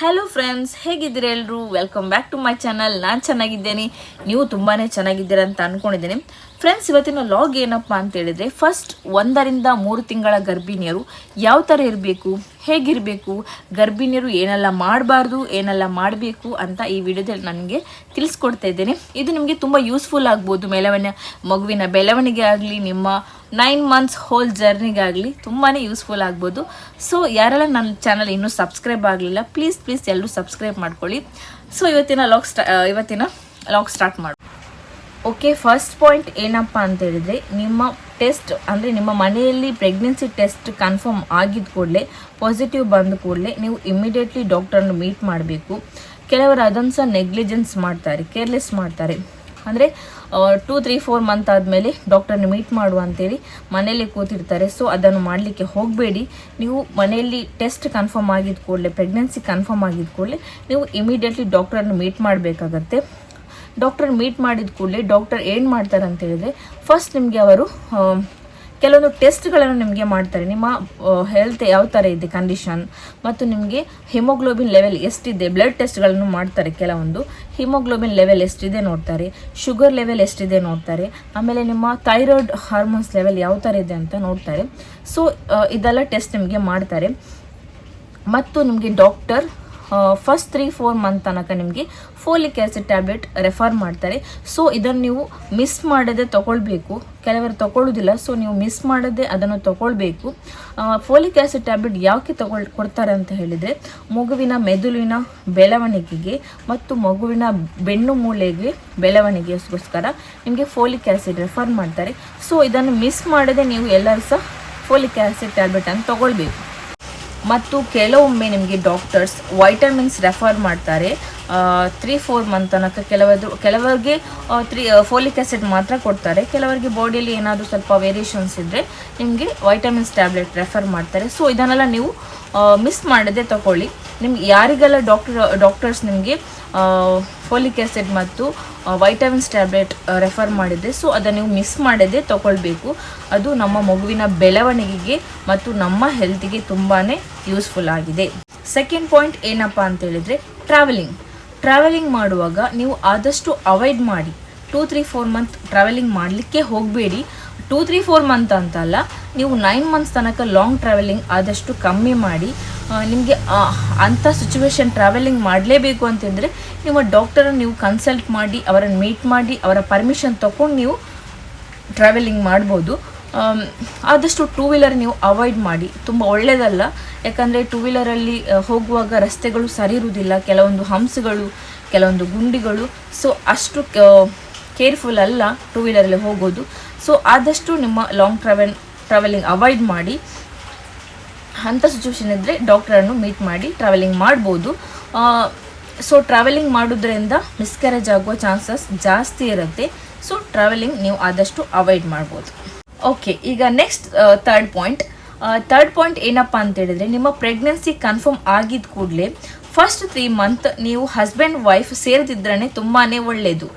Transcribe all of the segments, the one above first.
Hello friends, ಹೇಗಿದ್ದೀರಾ ಎಲ್ಲರೂ? Welcome back to my channel. ನಾನು ಚೆನ್ನಾಗಿದ್ದೇನೆ, ನೀವು ತುಂಬಾ ಚೆನ್ನಾಗಿದ್ದೀರಾ ಅಂತ ಅಂದ್ಕೊಂಡಿದ್ದೀನಿ. ಫ್ರೆಂಡ್ಸ್, ಇವತ್ತಿನ ಲಾಗ್ ಏನಪ್ಪ ಅಂತ ಹೇಳಿದರೆ, ಫಸ್ಟ್ 1 ರಿಂದ 3 ತಿಂಗಳ ಗರ್ಭಿಣಿಯರು ಯಾವ ಥರ ಇರಬೇಕು, ಹೇಗಿರಬೇಕು, ಗರ್ಭಿಣಿಯರು ಏನೆಲ್ಲ ಮಾಡಬಾರ್ದು, ಏನೆಲ್ಲ ಮಾಡಬೇಕು ಅಂತ ಈ ವಿಡಿಯೋದಲ್ಲಿ ನನಗೆ ತಿಳಿಸ್ಕೊಡ್ತಾ ಇದ್ದೇನೆ. ಇದು ನಿಮಗೆ ತುಂಬ ಯೂಸ್ಫುಲ್ ಆಗ್ಬೋದು. ಮಗುವಿನ ಬೆಳವಣಿಗೆ ಆಗಲಿ, ನಿಮ್ಮ 9 ಮಂತ್ಸ್ ಹೋಲ್ ಜರ್ನಿಗಾಗಲಿ ತುಂಬಾ ಯೂಸ್ಫುಲ್ ಆಗ್ಬೋದು. ಸೊ ಯಾರೆಲ್ಲ ನನ್ನ ಚಾನಲ್ ಇನ್ನೂ ಸಬ್ಸ್ಕ್ರೈಬ್ ಆಗಲಿಲ್ಲ, ಪ್ಲೀಸ್ ಎಲ್ಲರೂ ಸಬ್ಸ್ಕ್ರೈಬ್ ಮಾಡ್ಕೊಳ್ಳಿ. ಸೊ ಇವತ್ತಿನ ಲಾಗ್ ಸ್ಟಾರ್ಟ್ ಮಾಡಿ. ಓಕೆ, ಫಸ್ಟ್ ಪಾಯಿಂಟ್ ಏನಪ್ಪ ಅಂತ ಹೇಳಿದರೆ, ನಿಮ್ಮ ಟೆಸ್ಟ್ ಅಂದರೆ ನಿಮ್ಮ ಮನೆಯಲ್ಲಿ ಪ್ರೆಗ್ನೆನ್ಸಿ ಟೆಸ್ಟ್ ಕನ್ಫರ್ಮ್ ಆಗಿದ್ದ ಕೂಡಲೇ, ಪಾಸಿಟಿವ್ ಬಂದ ಕೂಡಲೇ ನೀವು ಇಮಿಡಿಯೇಟ್ಲಿ ಡಾಕ್ಟರ್ನ ಮೀಟ್ ಮಾಡಬೇಕು. ಕೆಲವರು ಅದನ್ನು ಸಹ ನೆಗ್ಲಿಜೆನ್ಸ್ ಮಾಡ್ತಾರೆ, ಕೇರ್ಲೆಸ್ ಮಾಡ್ತಾರೆ. ಅಂದರೆ 2-3-4 ಮಂತ್ ಆದಮೇಲೆ ಡಾಕ್ಟರ್ನ ಮೀಟ್ ಮಾಡು ಅಂತೇಳಿ ಮನೆಯಲ್ಲೇ ಕೂತಿರ್ತಾರೆ. ಸೊ ಅದನ್ನು ಮಾಡಲಿಕ್ಕೆ ಹೋಗಬೇಡಿ. ನೀವು ಮನೆಯಲ್ಲಿ ಟೆಸ್ಟ್ ಕನ್ಫರ್ಮ್ ಆಗಿದ್ದ ಕೂಡಲೇ, ಪ್ರೆಗ್ನೆನ್ಸಿ ಕನ್ಫರ್ಮ್ ಆಗಿದ್ದ ಕೂಡಲೇ ನೀವು ಇಮಿಡಿಯೇಟ್ಲಿ ಡಾಕ್ಟರನ್ನು ಮೀಟ್ ಮಾಡಬೇಕಾಗತ್ತೆ. ಡಾಕ್ಟರ್ ಮೀಟ್ ಮಾಡಿದ ಕೂಡಲೇ ಡಾಕ್ಟರ್ ಏನು ಮಾಡ್ತಾರೆ ಅಂತ ಹೇಳಿದರೆ, ಫಸ್ಟ್ ನಿಮಗೆ ಅವರು ಕೆಲವೊಂದು ಟೆಸ್ಟ್ಗಳನ್ನು ನಿಮಗೆ ಮಾಡ್ತಾರೆ. ನಿಮ್ಮ ಹೆಲ್ತ್ ಯಾವ ಥರ ಇದೆ ಕಂಡೀಷನ್, ಮತ್ತು ನಿಮಗೆ ಹಿಮೋಗ್ಲೋಬಿನ್ ಲೆವೆಲ್ ಎಷ್ಟಿದೆ, ಬ್ಲಡ್ ಟೆಸ್ಟ್ಗಳನ್ನು ಮಾಡ್ತಾರೆ. ಕೆಲವೊಂದು ಹಿಮೋಗ್ಲೋಬಿನ್ ಲೆವೆಲ್ ಎಷ್ಟಿದೆ ನೋಡ್ತಾರೆ, ಶುಗರ್ ಲೆವೆಲ್ ಎಷ್ಟಿದೆ ನೋಡ್ತಾರೆ, ಆಮೇಲೆ ನಿಮ್ಮ ಥೈರಾಯ್ಡ್ ಹಾರ್ಮೋನ್ಸ್ ಲೆವೆಲ್ ಯಾವ ಥರ ಇದೆ ಅಂತ ನೋಡ್ತಾರೆ. ಸೊ ಇದೆಲ್ಲ ಟೆಸ್ಟ್ ನಿಮಗೆ ಮಾಡ್ತಾರೆ. ಮತ್ತು ನಿಮಗೆ ಡಾಕ್ಟರ್ ಫಸ್ಟ್ 3-4 ಮಂತ್ ತನಕ ನಿಮಗೆ ಫೋಲಿಕ್ ಆ್ಯಸಿಡ್ ಟ್ಯಾಬ್ಲೆಟ್ ರೆಫರ್ ಮಾಡ್ತಾರೆ. ಸೊ ಇದನ್ನು ನೀವು ಮಿಸ್ ಮಾಡದೆ ತೊಗೊಳ್ಬೇಕು. ಕೆಲವರು ತೊಗೊಳ್ಳೋದಿಲ್ಲ, ಸೊ ನೀವು ಮಿಸ್ ಮಾಡದೆ ಅದನ್ನು ತೊಗೊಳ್ಬೇಕು. ಫೋಲಿಕ್ ಆ್ಯಸಿಡ್ ಟ್ಯಾಬ್ಲೆಟ್ ಯಾಕೆ ಕೊಡ್ತಾರೆ ಅಂತ ಹೇಳಿದರೆ, ಮಗುವಿನ ಮೆದುಳಿನ ಬೆಳವಣಿಗೆಗೆ ಮತ್ತು ಮಗುವಿನ ಬೆನ್ನು ಮೂಳೆಗೆ ಬೆಳವಣಿಗೆಗೋಸ್ಕರ ನಿಮಗೆ ಫೋಲಿಕ್ ಆ್ಯಸಿಡ್ ರೆಫರ್ ಮಾಡ್ತಾರೆ. ಸೊ ಇದನ್ನು ಮಿಸ್ ಮಾಡದೆ ನೀವು ಎಲ್ಲರೂ ಸಹ ಫೋಲಿಕ್ ಆ್ಯಸಿಡ್ ಟ್ಯಾಬ್ಲೆಟನ್ನು ತೊಗೊಳ್ಬೇಕು. ಮತ್ತು ಕೆಲವೊಮ್ಮೆ ನಿಮಗೆ ಡಾಕ್ಟರ್ಸ್ ವೈಟಮಿನ್ಸ್ ರೆಫರ್ ಮಾಡ್ತಾರೆ 3-4 ಮಂತ್ ತನಕ. ಕೆಲವರಿಗೆ ಫೋಲಿಕ್ ಆ್ಯಸಿಡ್ ಮಾತ್ರ ಕೊಡ್ತಾರೆ. ಕೆಲವರಿಗೆ ಬಾಡಿಯಲ್ಲಿ ಏನಾದರೂ ಸ್ವಲ್ಪ ವೇರಿಯೇಷನ್ಸ್ ಇದ್ದರೆ ನಿಮಗೆ ವೈಟಮಿನ್ಸ್ ಟ್ಯಾಬ್ಲೆಟ್ ರೆಫರ್ ಮಾಡ್ತಾರೆ. ಸೊ ಇದನ್ನೆಲ್ಲ ನೀವು ಮಿಸ್ ಮಾಡದೆ ತಗೊಳ್ಳಿ. ನಿಮ್ಗೆ ಯಾರಿಗೆಲ್ಲ ಡಾಕ್ಟರ್ಸ್ ನಿಮಗೆ ಫೋಲಿಕ್ ಆ್ಯಸಿಡ್ ಮತ್ತು ವೈಟಮಿನ್ಸ್ ಟ್ಯಾಬ್ಲೆಟ್ ರೆಫರ್ ಮಾಡಿದೆ, ಸೊ ಅದನ್ನು ನೀವು ಮಿಸ್ ಮಾಡದೆ ತಗೊಳ್ಬೇಕು. ಅದು ನಮ್ಮ ಮಗುವಿನ ಬೆಳವಣಿಗೆಗೆ ಮತ್ತು ನಮ್ಮ ಹೆಲ್ತಿಗೆ ತುಂಬಾ ಯೂಸ್ಫುಲ್ ಆಗಿದೆ. ಸೆಕೆಂಡ್ ಪಾಯಿಂಟ್ ಏನಪ್ಪ ಅಂತ ಹೇಳಿದರೆ, ಟ್ರಾವೆಲಿಂಗ್ ಮಾಡುವಾಗ ನೀವು ಆದಷ್ಟು ಅವಾಯ್ಡ್ ಮಾಡಿ. 2-3-4 ಮಂತ್ ಟ್ರಾವೆಲಿಂಗ್ ಮಾಡಲಿಕ್ಕೆ ಹೋಗಬೇಡಿ. 2-3-4 ಮಂತ್ ಅಂತಲ್ಲ, ನೀವು 9 ಮಂತ್ಸ್ ತನಕ ಲಾಂಗ್ ಟ್ರಾವೆಲಿಂಗ್ ಆದಷ್ಟು ಕಮ್ಮಿ ಮಾಡಿ. ನಿಮಗೆ ಅಂಥ ಸಿಚುವೇಶನ್ ಟ್ರಾವೆಲಿಂಗ್ ಮಾಡಲೇಬೇಕು ಅಂತಂದರೆ ನಿಮ್ಮ ಡಾಕ್ಟರನ್ನು ನೀವು ಕನ್ಸಲ್ಟ್ ಮಾಡಿ, ಅವರನ್ನು ಮೀಟ್ ಮಾಡಿ, ಅವರ ಪರ್ಮಿಷನ್ ತೊಗೊಂಡು ನೀವು ಟ್ರಾವೆಲಿಂಗ್ ಮಾಡ್ಬೋದು. ಆದಷ್ಟು 2 ವೀಲರ್ ನೀವು ಅವಾಯ್ಡ್ ಮಾಡಿ, ತುಂಬ ಒಳ್ಳೆಯದಲ್ಲ. ಯಾಕಂದರೆ 2 ವೀಲರಲ್ಲಿ ಹೋಗುವಾಗ ರಸ್ತೆಗಳು ಸರಿ ಇರುವುದಿಲ್ಲ, ಕೆಲವೊಂದು ಹಂಪ್ಸ್ಗಳು, ಕೆಲವೊಂದು ಗುಂಡಿಗಳು. ಸೊ ಅಷ್ಟು ಕೇರ್ಫುಲ್ ಅಲ್ಲ 2 ವೀಲರಲ್ಲಿ ಹೋಗೋದು. ಸೊ ಆದಷ್ಟು ನಿಮ್ಮ ಲಾಂಗ್ ಟ್ರಾವೆಲಿಂಗ್ ಅವಾಯ್ಡ್ ಮಾಡಿ. ಅಂಥ ಸಿಚುವೇಶನ್ ಇದ್ದರೆ ಡಾಕ್ಟರನ್ನು ಮೀಟ್ ಮಾಡಿ ಟ್ರಾವೆಲಿಂಗ್ ಮಾಡ್ಬೋದು. ಸೊ ಟ್ರಾವೆಲಿಂಗ್ ಮಾಡೋದ್ರಿಂದ ಮಿಸ್ಕ್ಯಾರೇಜ್ ಆಗುವ ಚಾನ್ಸಸ್ ಜಾಸ್ತಿ ಇರುತ್ತೆ. ಸೊ ಟ್ರಾವೆಲಿಂಗ್ ನೀವು ಆದಷ್ಟು ಅವಾಯ್ಡ್ ಮಾಡ್ಬೋದು. ಓಕೆ, ಈಗ ನೆಕ್ಸ್ಟ್ ಥರ್ಡ್ ಪಾಯಿಂಟ್ ಏನಪ್ಪ ಅಂತ ಹೇಳಿದರೆ, ನಿಮ್ಮ ಪ್ರೆಗ್ನೆನ್ಸಿ ಕನ್ಫರ್ಮ್ ಆಗಿದ್ದ ಕೂಡಲೇ ಫಸ್ಟ್ 3 ಮಂತ್ ನೀವು ಹಸ್ಬೆಂಡ್ ವೈಫ್ ಸೇರಿದಿದ್ರೇ ತುಂಬಾ ಒಳ್ಳೆಯದು.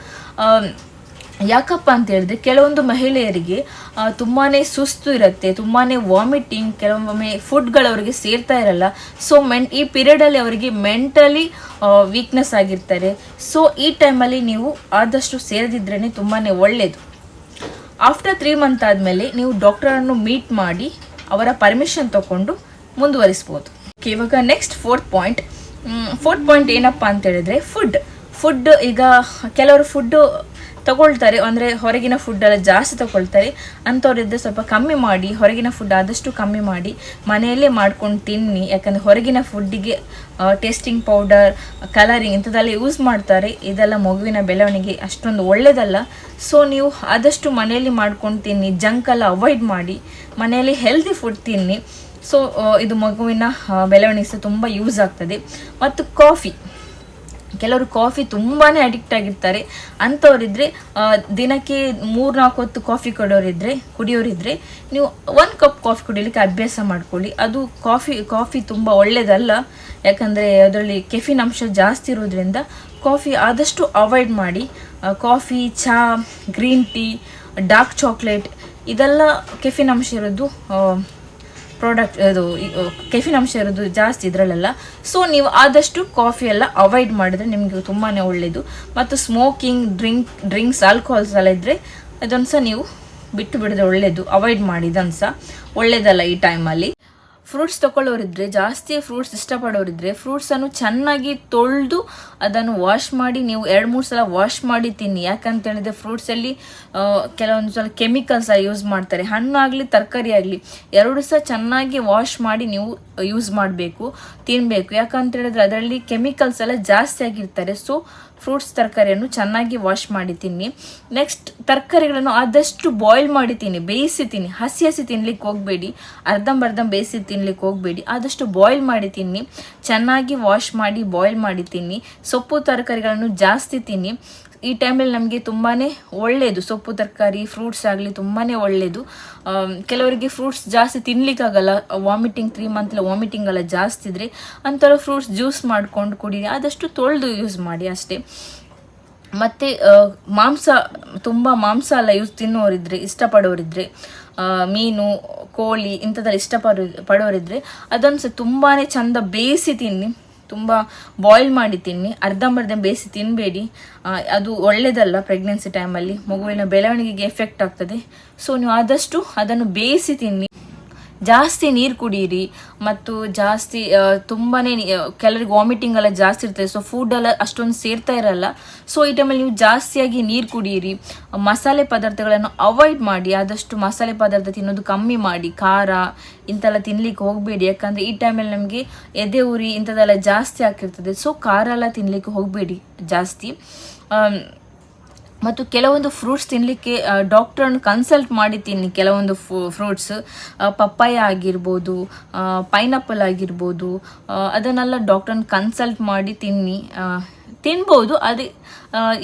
ಯಾಕಪ್ಪ ಅಂತ ಹೇಳಿದ್ರೆ, ಕೆಲವೊಂದು ಮಹಿಳೆಯರಿಗೆ ತುಂಬಾ ಸುಸ್ತು ಇರುತ್ತೆ, ತುಂಬಾ ವಾಮಿಟಿಂಗ್, ಕೆಲವೊಮ್ಮೆ ಫುಡ್ಗಳವರಿಗೆ ಸೇರ್ತಾ ಇರಲ್ಲ. ಸೊ ಈ ಪೀರಿಯಡಲ್ಲಿ ಅವರಿಗೆ ಮೆಂಟಲಿ ವೀಕ್ನೆಸ್ ಆಗಿರ್ತಾರೆ. ಸೊ ಈ ಟೈಮಲ್ಲಿ ನೀವು ಆದಷ್ಟು ಸೇರಿದಿದ್ರೇ ತುಂಬಾ ಒಳ್ಳೆಯದು. ಆಫ್ಟರ್ 3 ಮಂತ್ ಆದಮೇಲೆ ನೀವು ಡಾಕ್ಟರನ್ನು ಮೀಟ್ ಮಾಡಿ ಅವರ ಪರ್ಮಿಷನ್ ತಗೊಂಡು ಮುಂದುವರಿಸ್ಬೋದು. ಓಕೆ, ಇವಾಗ ನೆಕ್ಸ್ಟ್ ಫೋರ್ತ್ ಪಾಯಿಂಟ್ ಏನಪ್ಪ ಅಂತ ಹೇಳಿದ್ರೆ, ಫುಡ್. ಈಗ ಕೆಲವರು ಫುಡ್ಡು ತಗೊಳ್ತಾರೆ, ಅಂದರೆ ಹೊರಗಿನ ಫುಡ್ಡೆಲ್ಲ ಜಾಸ್ತಿ ತಗೊಳ್ತಾರೆ. ಅಂಥವ್ರಿದ್ದರೆ ಸ್ವಲ್ಪ ಕಮ್ಮಿ ಮಾಡಿ, ಹೊರಗಿನ ಫುಡ್ ಆದಷ್ಟು ಕಮ್ಮಿ ಮಾಡಿ ಮನೆಯಲ್ಲೇ ಮಾಡ್ಕೊಂಡು ತಿನ್ನಿ. ಯಾಕಂದರೆ ಹೊರಗಿನ ಫುಡ್ಡಿಗೆ ಟೇಸ್ಟಿಂಗ್ ಪೌಡರ್, ಕಲರಿಂಗ್ ಇಂಥದ್ದೆಲ್ಲ ಯೂಸ್ ಮಾಡ್ತಾರೆ. ಇದೆಲ್ಲ ಮಗುವಿನ ಬೆಳವಣಿಗೆ ಅಷ್ಟೊಂದು ಒಳ್ಳೆಯದಲ್ಲ. ಸೊ ನೀವು ಆದಷ್ಟು ಮನೆಯಲ್ಲಿ ಮಾಡ್ಕೊಂಡು ತಿನ್ನಿ, ಜಂಕೆಲ್ಲ ಅವಾಯ್ಡ್ ಮಾಡಿ, ಮನೆಯಲ್ಲಿ ಹೆಲ್ದಿ ಫುಡ್ ತಿನ್ನಿ. ಸೊ ಇದು ಮಗುವಿನ ಬೆಳವಣಿಗೆ ಸಹ ತುಂಬ ಯೂಸ್ ಆಗ್ತದೆ. ಮತ್ತು ಕೆಲವರು ಕಾಫಿ ತುಂಬಾ ಅಡಿಕ್ಟ್ ಆಗಿರ್ತಾರೆ. ಅಂಥವರಿದ್ದರೆ ದಿನಕ್ಕೆ 3-4 ಹೊತ್ತು ಕಾಫಿ ಕುಡಿಯೋರಿದ್ದರೆ ನೀವು 1 ಕಪ್ ಕಾಫಿ ಕುಡಿಲಿಕ್ಕೆ ಅಭ್ಯಾಸ ಮಾಡ್ಕೊಳ್ಳಿ. ಅದು ಕಾಫಿ ತುಂಬ ಒಳ್ಳೆಯದಲ್ಲ. ಯಾಕಂದರೆ ಅದರಲ್ಲಿ ಕೆಫಿನ್ ಅಂಶ ಜಾಸ್ತಿ ಇರೋದ್ರಿಂದ ಕಾಫಿ ಆದಷ್ಟು ಅವಾಯ್ಡ್ ಮಾಡಿ. ಕಾಫಿ, ಚಹಾ, ಗ್ರೀನ್ ಟೀ, ಡಾರ್ಕ್ ಚಾಕ್ಲೇಟ್ ಇದೆಲ್ಲ ಕೆಫಿನ್ ಅಂಶ ಇರೋದು ಪ್ರಾಡಕ್ಟ್ ಅದು ಕೆಫಿನ್ ಅಂಶ ಇರೋದು ಜಾಸ್ತಿ ಇದರಲ್ಲೆಲ್ಲ. ಸೊ ನೀವು ಆದಷ್ಟು ಕಾಫಿ ಎಲ್ಲ ಅವಾಯ್ಡ್ ಮಾಡಿದ್ರೆ ನಿಮಗೆ ತುಂಬಾ ಒಳ್ಳೆಯದು. ಮತ್ತು ಸ್ಮೋಕಿಂಗ್ ಡ್ರಿಂಕ್ಸ್ ಆಲ್ಕೋಹಾಲ್ಸ್ ಎಲ್ಲ ಇದ್ದರೆ ಅದನ್ನು ಸಹ ನೀವು ಬಿಟ್ಟು ಬಿಡಿದ್ರೆ ಒಳ್ಳೆಯದು, ಅವಾಯ್ಡ್ ಮಾಡಿ, ಇದನ್ನು ಸಹ ಒಳ್ಳೆಯದಲ್ಲ ಈ ಟೈಮಲ್ಲಿ. ಫ್ರೂಟ್ಸ್ ತೊಗೊಳ್ಳೋರಿದ್ರೆ, ಜಾಸ್ತಿ ಫ್ರೂಟ್ಸ್ ಇಷ್ಟಪಡೋರಿದ್ರೆ ಫ್ರೂಟ್ಸನ್ನು ಚೆನ್ನಾಗಿ ತೊಳೆದು ಅದನ್ನು ವಾಶ್ ಮಾಡಿ ನೀವು 2-3 ಸಲ ವಾಶ್ ಮಾಡಿ ತಿನ್ನಿ. ಯಾಕಂತ ಹೇಳಿದ್ರೆ ಫ್ರೂಟ್ಸಲ್ಲಿ ಕೆಲವೊಂದು ಸಲ ಕೆಮಿಕಲ್ಸ್ ಯೂಸ್ ಮಾಡ್ತಾರೆ. ಹಣ್ಣಾಗಲಿ ತರಕಾರಿ ಆಗಲಿ 2 ಸಹ ಚೆನ್ನಾಗಿ ವಾಶ್ ಮಾಡಿ ನೀವು ಯೂಸ್ ಮಾಡಬೇಕು, ತಿನ್ನಬೇಕು. ಯಾಕಂತ ಹೇಳಿದ್ರೆ ಅದರಲ್ಲಿ ಕೆಮಿಕಲ್ಸ್ ಎಲ್ಲ ಜಾಸ್ತಿ ಆಗಿರ್ತಾರೆ. ಸೊ ಫ್ರೂಟ್ಸ್ ತರಕಾರಿಯನ್ನು ಚೆನ್ನಾಗಿ ವಾಶ್ ಮಾಡಿ ತಿನ್ನಿ. ನೆಕ್ಸ್ಟ್ ತರಕಾರಿಗಳನ್ನು ಆದಷ್ಟು ಬಾಯ್ಲ್ ಮಾಡಿ ತಿನ್ನಿ, ಬೇಯಿಸಿ ತಿನ್ನಿ. ಹಸಿ ತಿನ್ಲಿಕ್ಕೆ ಹೋಗಬೇಡಿ, ಅರ್ಧಂಬರ್ಧ ಬೇಯಿಸಿ ತಿನ್ಲಿಕ್ಕೆ ಹೋಗಬೇಡಿ. ಆದಷ್ಟು ಬಾಯ್ಲ್ ಮಾಡಿ ತಿನ್ನಿ, ಚೆನ್ನಾಗಿ ವಾಶ್ ಮಾಡಿ ಬಾಯ್ಲ್ ಮಾಡಿ ತಿನ್ನಿ. ಸೊಪ್ಪು ತರಕಾರಿಗಳನ್ನು ಜಾಸ್ತಿ ತಿನ್ನಿ. ಈ ಟೈಮಲ್ಲಿ ನಮಗೆ ತುಂಬಾ ಒಳ್ಳೆಯದು, ಸೊಪ್ಪು ತರಕಾರಿ ಫ್ರೂಟ್ಸ್ ಆಗಲಿ ತುಂಬಾ ಒಳ್ಳೆಯದು. ಕೆಲವರಿಗೆ ಫ್ರೂಟ್ಸ್ ಜಾಸ್ತಿ ತಿನ್ನಲಿಕ್ಕಾಗಲ್ಲ, ವಾಮಿಟಿಂಗ್ 3 ಮಂತಲ್ಲಿ ವಾಮಿಟಿಂಗ್ ಎಲ್ಲ ಜಾಸ್ತಿ ಇದ್ದರೆ ಅಂಥವ್ರು ಫ್ರೂಟ್ಸ್ ಜ್ಯೂಸ್ ಮಾಡ್ಕೊಂಡು ಕುಡೀರಿ, ಆದಷ್ಟು ತೊಳೆದು ಯೂಸ್ ಮಾಡಿ ಅಷ್ಟೇ. ಮತ್ತು ಮಾಂಸ ಎಲ್ಲ ತಿನ್ನೋರಿದ್ರೆ, ಇಷ್ಟಪಡೋರಿದ್ರೆ, ಮೀನು ಕೋಳಿ ಇಂಥದ್ದೆಲ್ಲ ಪಡೋರಿದ್ರೆ ಅದನ್ನು ಸಹ ತುಂಬಾ ಚೆಂದ ಬೇಯಿಸಿ ತಿನ್ನಿ, ತುಂಬ ಬಾಯ್ಲ್ ಮಾಡಿ ತಿನ್ನಿ. ಅರ್ಧಂಬರ್ಧ ಬೇಯಿಸಿ ತಿನ್ನಬೇಡಿ, ಅದು ಒಳ್ಳೆಯದಲ್ಲ. ಪ್ರೆಗ್ನೆನ್ಸಿ ಟೈಮಲ್ಲಿ ಮಗುವಿನ ಬೆಳವಣಿಗೆಗೆ ಎಫೆಕ್ಟ್ ಆಗ್ತದೆ. ಸೊ ನೀವು ಆದಷ್ಟು ಅದನ್ನು ಬೇಯಿಸಿ ತಿನ್ನಿ. ಜಾಸ್ತಿ ನೀರು ಕುಡೀರಿ. ಮತ್ತು ಜಾಸ್ತಿ ತುಂಬಾ ಕೆಲವರಿಗೆ ವಾಮಿಟಿಂಗ್ ಎಲ್ಲ ಜಾಸ್ತಿ ಇರ್ತದೆ. ಸೊ ಫುಡ್ಡೆಲ್ಲ ಅಷ್ಟೊಂದು ಸೇರ್ತಾ ಇರಲ್ಲ. ಸೊ ಈ ಟೈಮಲ್ಲಿ ನೀವು ಜಾಸ್ತಿಯಾಗಿ ನೀರು ಕುಡೀರಿ. ಮಸಾಲೆ ಪದಾರ್ಥಗಳನ್ನು ಅವಾಯ್ಡ್ ಮಾಡಿ, ಆದಷ್ಟು ಮಸಾಲೆ ಪದಾರ್ಥ ತಿನ್ನೋದು ಕಮ್ಮಿ ಮಾಡಿ. ಖಾರ ಇಂಥೆಲ್ಲ ತಿನ್ಲಿಕ್ಕೆ ಹೋಗಬೇಡಿ. ಯಾಕಂದರೆ ಈ ಟೈಮಲ್ಲಿ ನಮಗೆ ಎದೆ ಉರಿ ಇಂಥದ್ದೆಲ್ಲ ಜಾಸ್ತಿ ಆಗ್ತಿರ್ತದೆ. ಸೊ ಖಾರ ಎಲ್ಲ ತಿನ್ನಲಿಕ್ಕೆ ಹೋಗಬೇಡಿ ಜಾಸ್ತಿ. ಮತ್ತು ಕೆಲವೊಂದು ಫ್ರೂಟ್ಸ್ ತಿನ್ನಲಿಕ್ಕೆ ಡಾಕ್ಟ್ರನ್ನು ಕನ್ಸಲ್ಟ್ ಮಾಡಿ ತಿನ್ನಿ. ಕೆಲವೊಂದು ಫ್ರೂಟ್ಸ್ ಪಪ್ಪಾಯ ಆಗಿರ್ಬೋದು, ಪೈನಾಪಲ್ ಆಗಿರ್ಬೋದು, ಅದನ್ನೆಲ್ಲ ಡಾಕ್ಟ್ರನ್ನ ಕನ್ಸಲ್ಟ್ ಮಾಡಿ ತಿನ್ಬೋದು. ಅದು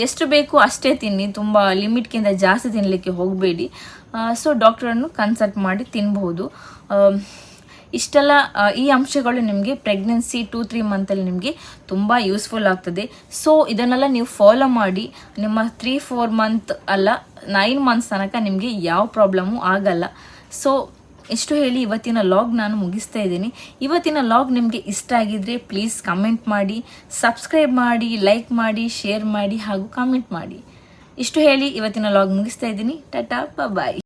ಎಷ್ಟು ಬೇಕು ಅಷ್ಟೇ ತಿನ್ನಿ, ತುಂಬ ಲಿಮಿಟ್ಗಿಂತ ಜಾಸ್ತಿ ತಿನ್ನಲಿಕ್ಕೆ ಹೋಗಬೇಡಿ. ಸೊ ಡಾಕ್ಟ್ರನ್ನು ಕನ್ಸಲ್ಟ್ ಮಾಡಿ ತಿನ್ಬೋದು. ಇಷ್ಟೆಲ್ಲ ಈ ಅಂಶಗಳು ನಿಮಗೆ ಪ್ರೆಗ್ನೆನ್ಸಿ 2-3 ಮಂತಲ್ಲಿ ನಿಮಗೆ ತುಂಬ ಯೂಸ್ಫುಲ್ ಆಗ್ತದೆ. ಸೊ ಇದನ್ನೆಲ್ಲ ನೀವು ಫಾಲೋ ಮಾಡಿ, ನಿಮ್ಮ 3-4 ಮಂತ್ ಅಲ್ಲ 9 ಮಂತ್ಸ್ ತನಕ ನಿಮಗೆ ಯಾವ ಪ್ರಾಬ್ಲಮ್ಮು ಆಗಲ್ಲ. ಸೊ ಇಷ್ಟು ಹೇಳಿ ಇವತ್ತಿನ ಲಾಗ್ ನಾನು ಮುಗಿಸ್ತಾ ಇದ್ದೀನಿ. ಇವತ್ತಿನ ಲಾಗ್ ನಿಮಗೆ ಇಷ್ಟ ಆಗಿದ್ರೆ ಪ್ಲೀಸ್ ಕಮೆಂಟ್ ಮಾಡಿ, ಸಬ್ಸ್ಕ್ರೈಬ್ ಮಾಡಿ, ಲೈಕ್ ಮಾಡಿ, ಶೇರ್ ಮಾಡಿ ಹಾಗೂ ಕಮೆಂಟ್ ಮಾಡಿ. ಇಷ್ಟು ಹೇಳಿ ಇವತ್ತಿನ ಲಾಗ್ ಮುಗಿಸ್ತಾ ಇದ್ದೀನಿ. ಟಾಟಾ, ಬಾಯ್.